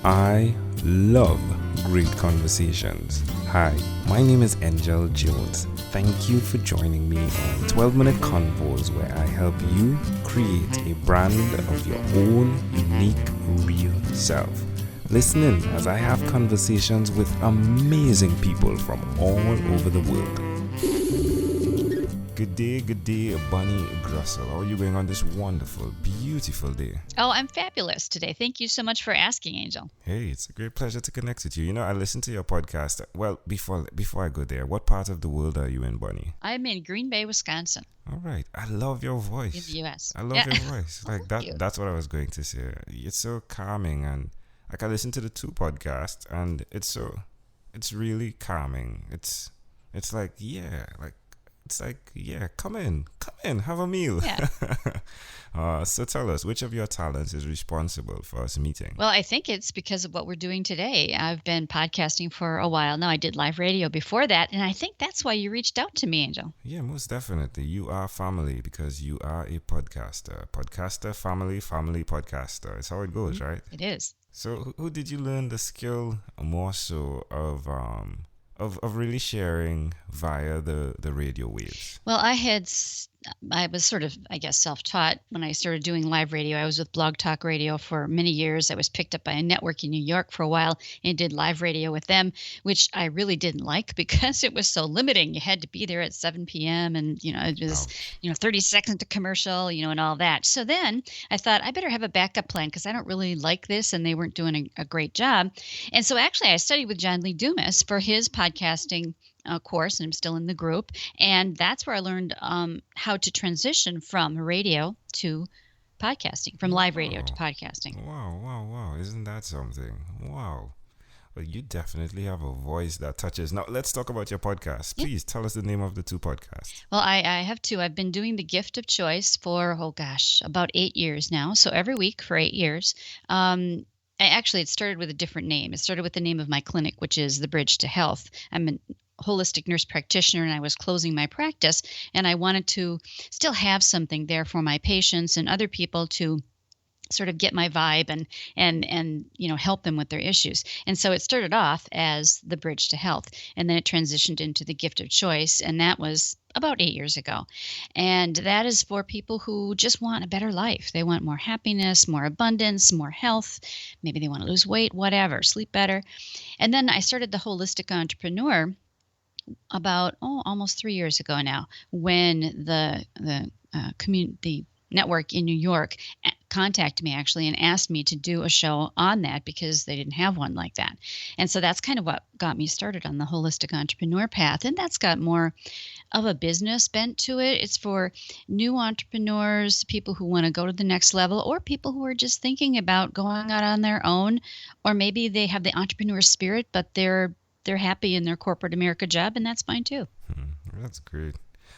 I love great conversations. Hi, my name is Angel Jones. Thank you for joining me on 12-minute convos where I help you create a brand of your own unique, real self. Listen in as I have conversations with amazing people from all over the world. Good day, Bonnie Groessl. How are you going on this wonderful, beautiful day? Oh, I'm fabulous today. Thank you so much for asking, Angel. Hey, it's a great pleasure to connect with you. You know, I listened to your podcast. Well, before I go there, what part of the world are you in, Bonnie? I'm in Green Bay, Wisconsin. All right. I love your voice. In the U.S. I love your voice. Like that. That's what I was going to say. It's so calming, and like I listened to the two podcasts, and it's really calming. It's like, come in, have a meal. Yeah. So tell us, which of your talents is responsible for us meeting? Well, I think it's because of what we're doing today. I've been podcasting for a while now. I did live radio before that, and I think that's why you reached out to me, Angel. Yeah, most definitely. You are family because you are a podcaster. Podcaster, family podcaster. It's how it goes, right? It is. So who did you learn the skill more so of really sharing via the radio waves? Well, I was sort of, I guess, self-taught when I started doing live radio. I was with Blog Talk Radio for many years. I was picked up by a network in New York for a while and did live radio with them, which I really didn't like because it was so limiting. You had to be there at 7 p.m. and, it was, 30 seconds to commercial, and all that. So then I thought I better have a backup plan because I don't really like this and they weren't doing a great job. And so actually I studied with John Lee Dumas for his podcasting course, and I'm still in the group. And that's where I learned how to transition from radio to podcasting, from live radio to podcasting. Wow. Isn't that something? Wow. Well, you definitely have a voice that touches. Now, let's talk about your podcast. Please tell us the name of the two podcasts. Well, I have two. I've been doing the gift of choice for, about 8 years now. So every week for 8 years. Actually, it started with a different name. It started with the name of my clinic, which is The Bridge to Health. I'm a holistic nurse practitioner, and I was closing my practice, and I wanted to still have something there for my patients and other people to sort of get my vibe and help them with their issues. And so it started off as The Bridge to Health, and then it transitioned into the gift of choice, and that was about 8 years ago. And that is for people who just want a better life. They want more happiness, more abundance, more health. Maybe they want to lose weight, whatever, sleep better. And then I started the Holistic Entrepreneur about almost 3 years ago now, when the network in New York contacted me actually and asked me to do a show on that because they didn't have one like that. And so that's kind of what got me started on the holistic entrepreneur path. And that's got more of a business bent to it. It's for new entrepreneurs, people who want to go to the next level, or people who are just thinking about going out on their own, or maybe they have the entrepreneur spirit, but they're happy in their corporate America job, and that's fine too. That's great.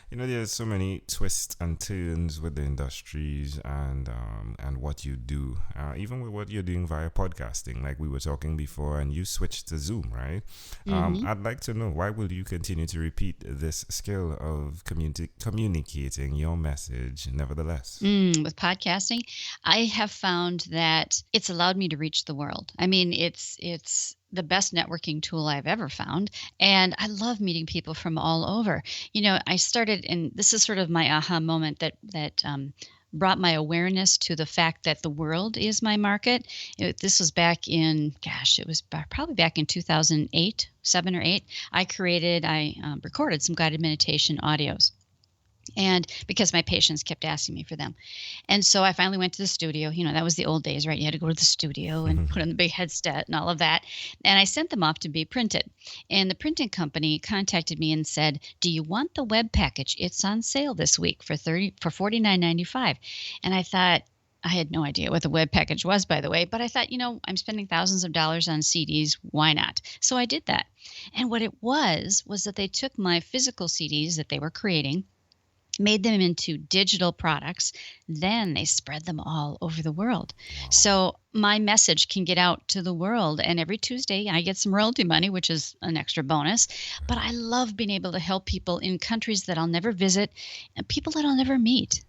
There's so many twists and turns with the industries and what you do, even with what you're doing via podcasting, like we were talking before, and you switched to Zoom, right? I'd like to know, why will you continue to repeat this skill of communicating your message nevertheless? With podcasting, I have found that it's allowed me to reach the world. I mean, it's the best networking tool I've ever found. And I love meeting people from all over. I started, and this is sort of my aha moment that brought my awareness to the fact that the world is my market. This was back in, it was probably back in 2008, 7 or 8. I recorded some guided meditation audios. And because my patients kept asking me for them. And so I finally went to the studio. That was the old days, right? You had to go to the studio and put on the big headset and all of that. And I sent them off to be printed. And the printing company contacted me and said, "Do you want the web package? It's on sale this week for $49.95. And I thought, I had no idea what the web package was, by the way, but I thought, I'm spending thousands of dollars on CDs. Why not? So I did that. And what it was that they took my physical CDs that they were creating, made them into digital products, then they spread them all over the world. Wow. So my message can get out to the world, and every Tuesday I get some royalty money, which is an extra bonus. But I love being able to help people in countries that I'll never visit and people that I'll never meet.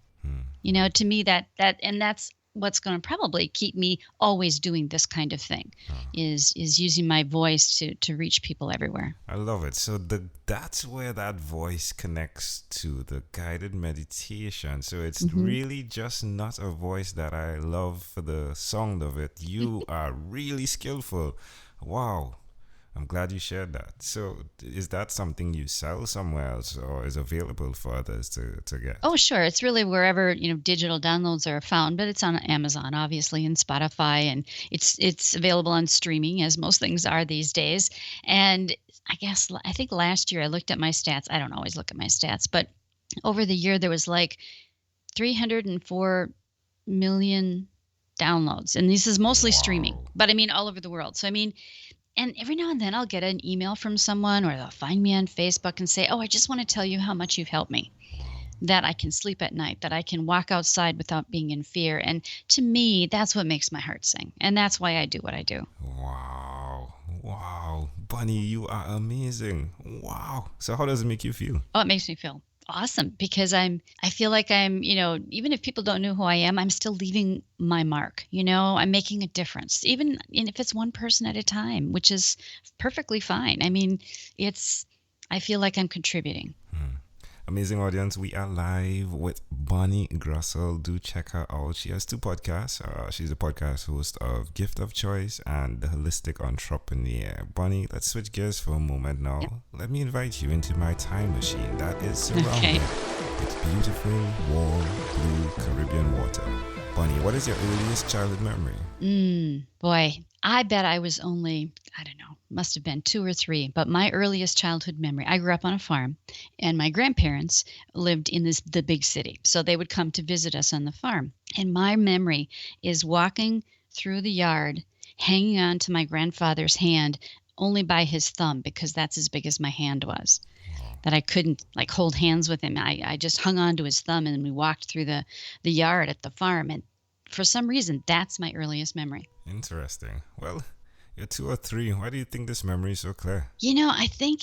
To me, that's what's going to probably keep me always doing this kind of thing is using my voice to reach people everywhere. I love it. So that's where that voice connects to the guided meditation. So it's really just not a voice that I love for the sound of it. You are really skillful. Wow. I'm glad you shared that. So is that something you sell somewhere else or is available for others to get? Oh, sure. It's really wherever, digital downloads are found, but it's on Amazon, obviously, and Spotify, and it's available on streaming, as most things are these days. And I think last year I looked at my stats. I don't always look at my stats, but over the year there was like 304 million downloads. And this is mostly streaming, but I mean all over the world. So and every now and then I'll get an email from someone or they'll find me on Facebook and say, "Oh, I just want to tell you how much you've helped me, that I can sleep at night, that I can walk outside without being in fear." And to me, that's what makes my heart sing. And that's why I do what I do. Wow. Wow. Bonnie, you are amazing. Wow. So how does it make you feel? Oh, it makes me feel awesome because I feel like I'm, even if people don't know who I am, I'm still leaving my mark. I'm making a difference, even if it's one person at a time, which is perfectly fine. I feel like I'm contributing. Amazing audience, we are live with Bonnie Groessl. Do check her out. She has 2 podcasts. She's a podcast host of Gift of Choice and The Holistic Entrepreneur. Bonnie, let's switch gears for a moment now. Yep. Let me invite you into my time machine that is surrounded with beautiful, warm, blue Caribbean water. Bonnie, what is your earliest childhood memory? Boy, I bet I was only, I don't know, must have been 2 or 3. But my earliest childhood memory, I grew up on a farm, and my grandparents lived in the big city. So they would come to visit us on the farm. And my memory is walking through the yard, hanging on to my grandfather's hand only by his thumb, because that's as big as my hand was. That I couldn't hold hands with him. I just hung on to his thumb, and we walked through the yard at the farm. And for some reason, that's my earliest memory. Interesting. Well, you're 2 or 3. Why do you think this memory is so clear? I think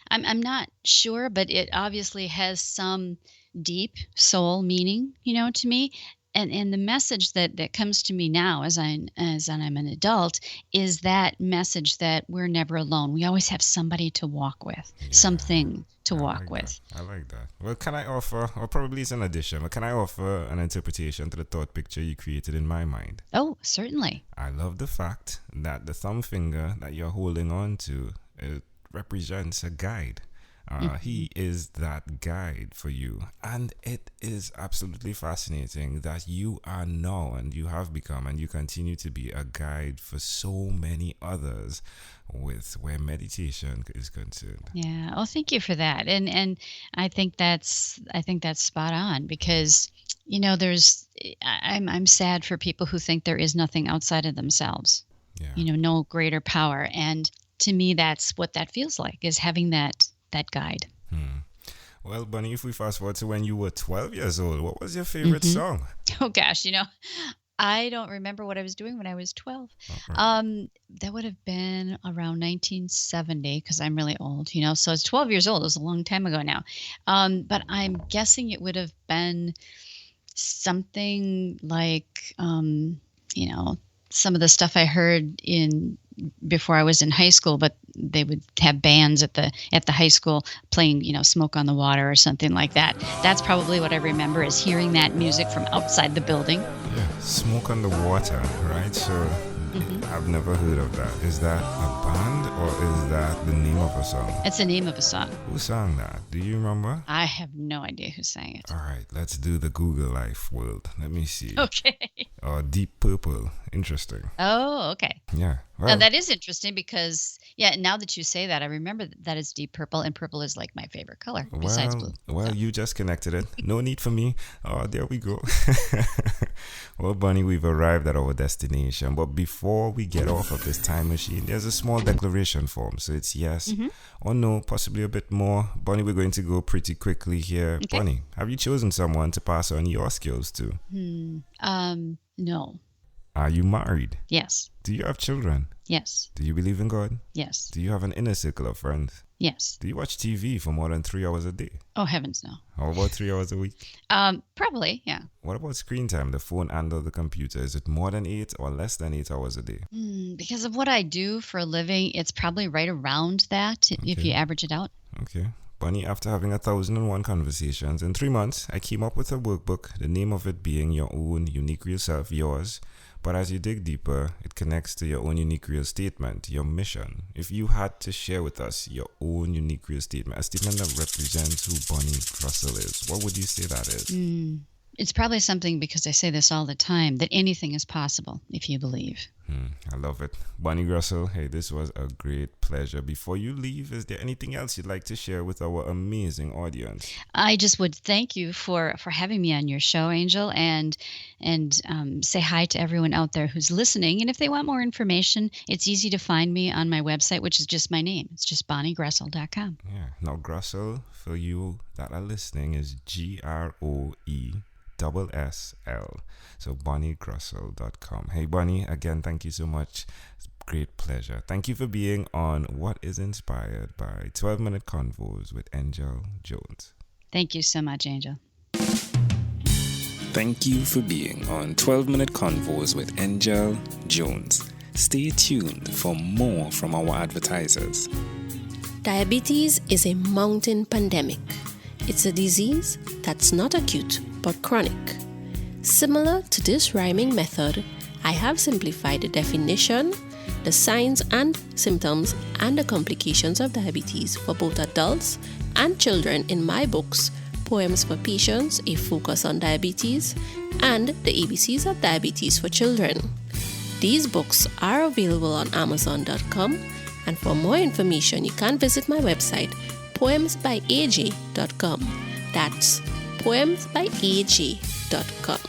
I'm not sure, but it obviously has some deep soul meaning, to me. And the message that comes to me now as I'm an adult is that message that we're never alone. We always have somebody to walk with, something to walk with. I like that. Well, can I offer, or probably it's an addition, but can I offer an interpretation to the thought picture you created in my mind? Oh, certainly. I love the fact that the thumb finger that you're holding on to, it represents a guide. He is that guide for you. And it is absolutely fascinating that you are now, and you have become, and you continue to be a guide for so many others with where meditation is concerned. Yeah. Oh, thank you for that. And I think that's spot on because, I'm sad for people who think there is nothing outside of themselves. Yeah. No greater power. And to me, that's what that feels like, is having that guide. Well, Bonnie, if we fast forward to when you were 12 years old, what was your favorite song? Oh gosh, I don't remember what I was doing when I was 12. Okay. That would have been around 1970 because I'm really old, so it's 12 years old. It was a long time ago now. But I'm guessing it would have been something like, some of the stuff I heard before I was in high school, but they would have bands at the high school playing, Smoke on the Water or something like that. That's probably what I remember, is hearing that music from outside the building. Yeah, Smoke on the Water, right? So I've never heard of that. Is that a band or is that the name of a song? It's the name of a song. Who sang that? Do you remember? I have no idea who sang it. All right, let's do the Google Life world. Let me see. Okay. Deep Purple. Interesting. Oh, okay. Yeah. Well, Now, that is interesting because, now that you say that, I remember that it's deep purple, and purple is like my favorite color besides blue. Well, you just connected it. No need for me. Oh, there we go. Well, Bonnie, we've arrived at our destination. But before we get off of this time machine, there's a small declaration form. So it's yes or no, possibly a bit more. Bonnie, we're going to go pretty quickly here. Okay. Bonnie, have you chosen someone to pass on your skills to? No. Are you married? Yes. Do you have children? Yes. Do you believe in God? Yes. Do you have an inner circle of friends? Yes. Do you watch TV for more than 3 hours a day? Oh, heavens no. How about 3 hours a week? Probably, yeah. What about screen time, the phone and or the computer? Is it more than 8 or less than 8 hours a day? Because of what I do for a living, it's probably right around that if you average it out. Okay. Bonnie, after having 1,001 conversations in 3 months, I came up with a workbook, the name of it being Your Own Unique Real Self, Yours. But as you dig deeper, it connects to your own unique real statement, your mission. If you had to share with us your own unique real statement, a statement that represents who Bonnie Groessl is, what would you say that is? It's probably something, because I say this all the time, that anything is possible if you believe. I love it. Bonnie Groessl, hey, this was a great pleasure. Before you leave, is there anything else you'd like to share with our amazing audience? I just would thank you for having me on your show, Angel, and say hi to everyone out there who's listening. And if they want more information, it's easy to find me on my website, which is just my name. It's just bonniegroessl.com. Yeah. Now, Groessl, for you that are listening, is GROESSL. So bonniegroessl.com. Hey Bonnie, again, thank you so much. It's a great pleasure. Thank you for being on What is Inspired by 12-Minute Convos with Angel Jones. Thank you so much, Angel. Thank you for being on 12-Minute Convos with Angel Jones. Stay tuned for more from our advertisers. Diabetes is a mountain pandemic. It's a disease that's not acute but chronic. Similar to this rhyming method, I have simplified the definition, the signs and symptoms, and the complications of diabetes for both adults and children in my books, Poems for Patients, A Focus on Diabetes, and The ABCs of Diabetes for Children. These books are available on Amazon.com, and for more information, you can visit my website, poemsbyaj.com. That's poemsbyaj.com.